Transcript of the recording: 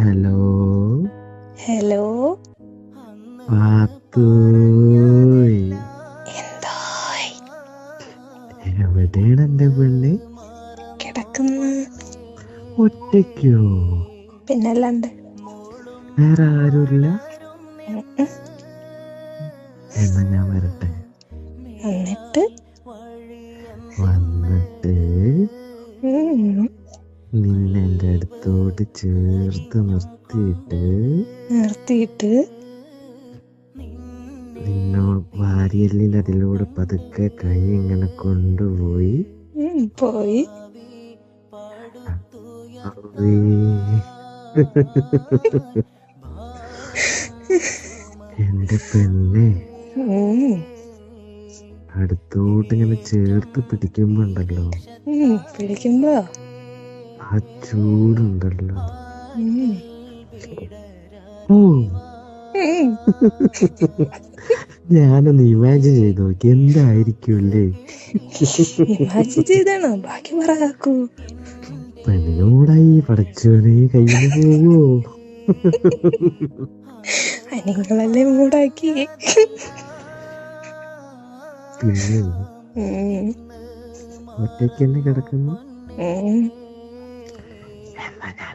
Hello hello പാത്തൂയ്, എന്തായി എവിടെയാണ് എന്റെ പെണ്ണ്? കിടക്കുന്നു. ഒറ്റയ്ക്കോ? പിന്നല്ലാണ്ട്. വേറെ ആരുമില്ല? ഉം. എന്നാ ഞാൻ വരട്ടെ. എന്നിട്ട് വന്നിട്ട് നിന്നെ എൻ്റെ അടുത്തോട്ട് ചേർത്ത് നിർത്തിയിട്ട് നിന്നോ വാരിയല്ലിൽ അതിലൂടെ പതുക്കെ കൈ ഇങ്ങനെ കൊണ്ടുപോയി പോയി എന്റെ പെണ്ണെ അടുത്തോട്ട് ഇങ്ങനെ ചേർത്ത് പിടിക്കുമ്പോണ്ടല്ലോ, പിടിക്കുമ്പോ ആ ചൂടുണ്ടല്ലോ. ഞാനൊന്ന് ഇമാജിൻ ചെയ്ത് നോക്കി, എന്തായിരിക്കുമല്ലേ? ഇമാജിൻ ചെയ്താണോ? ബാക്കി പറയാക്കൂ. പെണ്ണിനോടായി പടച്ചോനെ, കയ്യിൽ പോവോ? നിങ്ങളല്ലേ മൂടാക്കി. പിന്നെ ഒറ്റയ്ക്ക് തന്നെ കിടക്കുന്നു. എന്നാ ഞാൻ